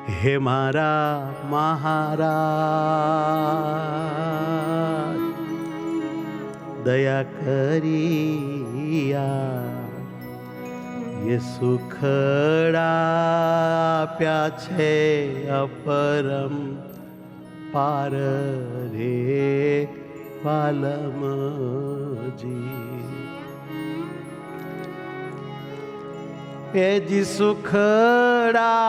હે મારા મહારાજ દયા કરિયા એ સુખડા આપ્યા છે અપરમ પાર રે પાલમજી એ જી સુખડા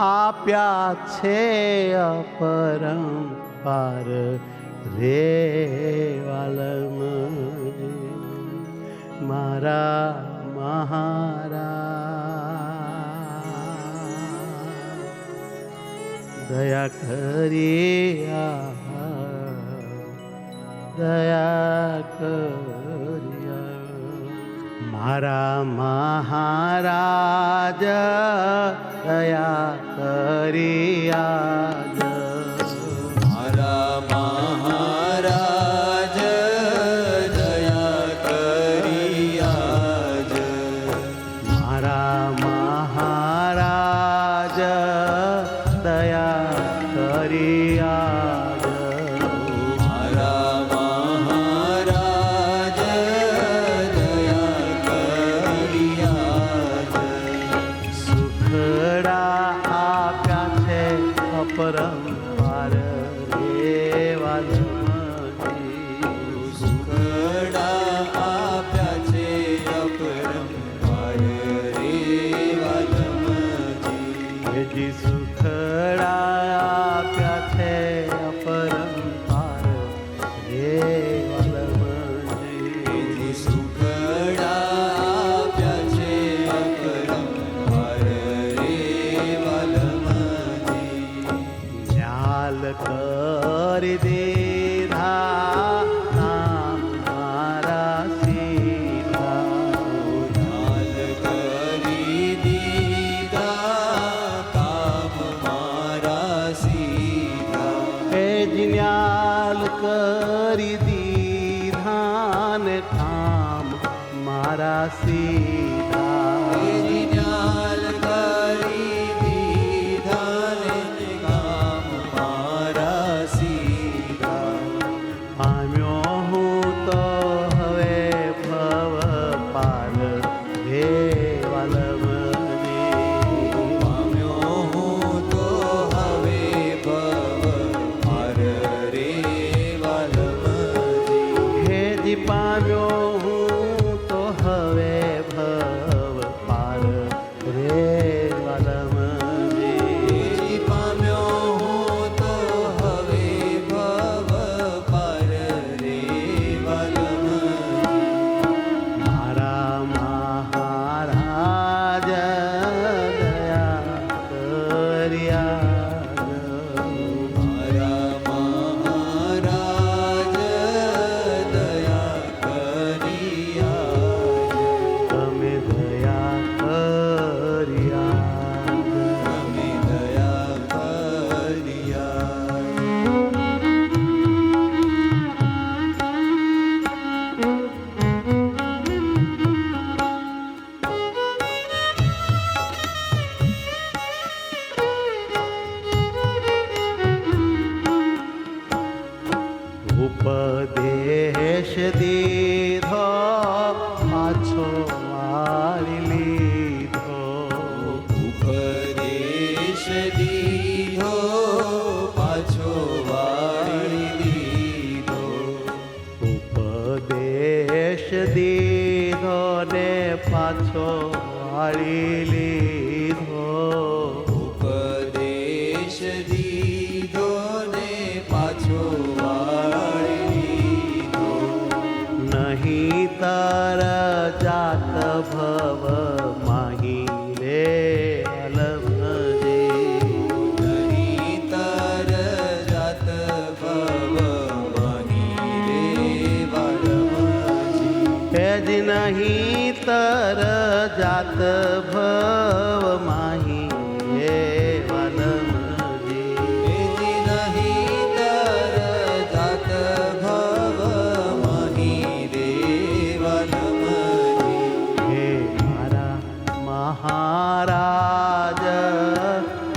આપ્યા છે અપરમ પાર રે વાલમજી મારા મહારાજ દયા કરિયા દયા કરિયા મારા મહારાજ દયા કરિયા મારા મહારાજ દયા કરિયા મારા મહારાજ દયા કરિયા મારા મહારાજ દયા કરિયા સુખડા આપ્યા છે અપરમ પાર રે વાલમજી સુખડા આપ્યા છે અપરમ પાર રે વાલમજી જી સુખડા આપ્યા છે અપરમ પાર રે વાલમજી સુખડા આપ્યા છે અપરમ પાર રે વાલમજી ન્યાલ કરી દીધા નામ મારા સીધા ઢાલ કરી દીધા કામ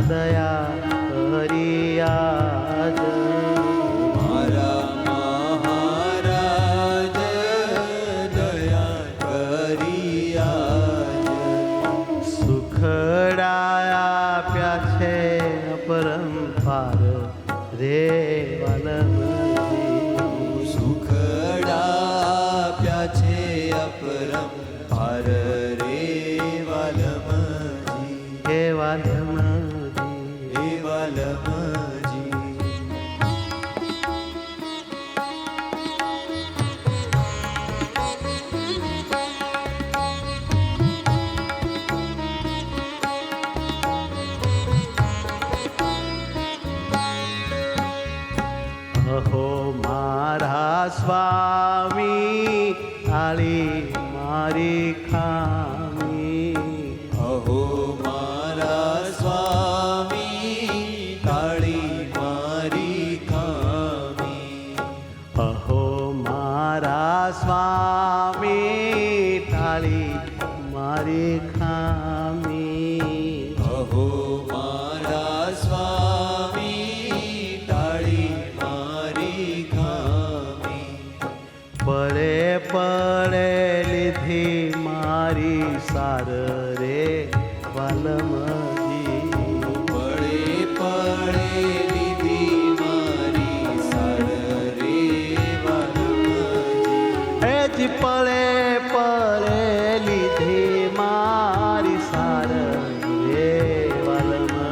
દયા કરી આજ મારા મહારાજ દયા કરી આજ સુખડા આપ્યા છે અપરંપાર રે વાલમજી સુખડા આપ્યા છે અપરંપાર રે વાલમજી હે વાલમજી હે વાલમજી અહો મારા સ્વામી આળી મારી ખામી અહો મારા સ્વામી તાળી મારી ખામી અહો મારા સ્વામી ટાળી મારી ખામી અહો મારા સ્વામી તાળી મારી ખામી પડે પડે લીધી મારી સાર રે વાલમજી પડે પડે લીધી મારી સાર રે વાલમજી એ જ પડે પડે લીધી મારી સાર રે વાલમજી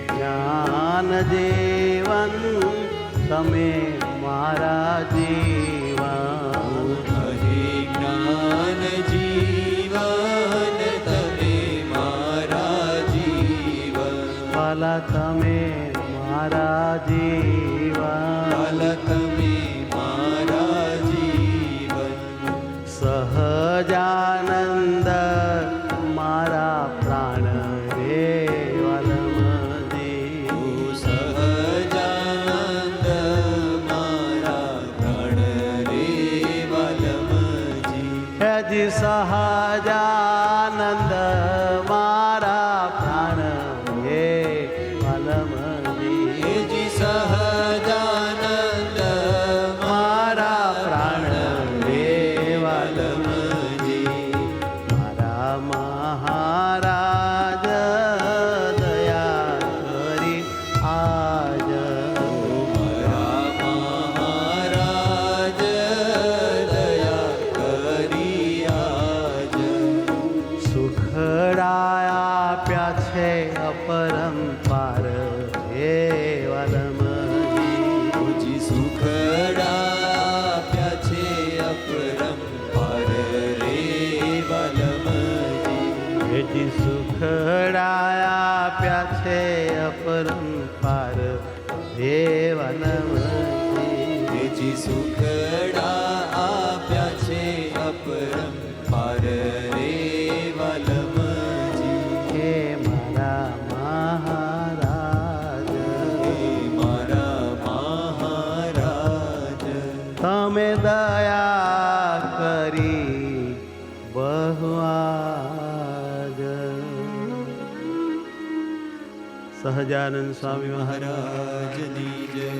જ્ઞાન જીવન તમે મારા જીવન કહે જ્ઞાન જીવન તમે મારા જીવન ભલા તમે મારા જીવન ભલ તમે મારા જીવન સહજાનંદ મારા પ્રાણ રે વલમજી સહજાનંદ મારા પ્રાણ રે વલમજી હજી સહજાનંદ મારા પ્રાણ રે વલમજી જી સહજાનંદ મારા પ્રાણ રે વલમજી મારા મહારાજ દયા કરી આજ મારા મહારાજ દયા કરી આજ સુખડાયા આપ્યા છે અપરંપાર હે વલમજી જી સુખડા આપ્યા છે અપરંપાર રે વલમજી હેજી સુખડાયા આપ્યા છે અપરંપાર હે વલમજી જી સુખડા આપ્યા છે અપરંપાર રે વલમજી હે મારા મહારાજ હે મારા મહારાજ તમે દયા કરી બહુઆજ સહજાનંદ સ્વામી મહારાજ મહારાજની જય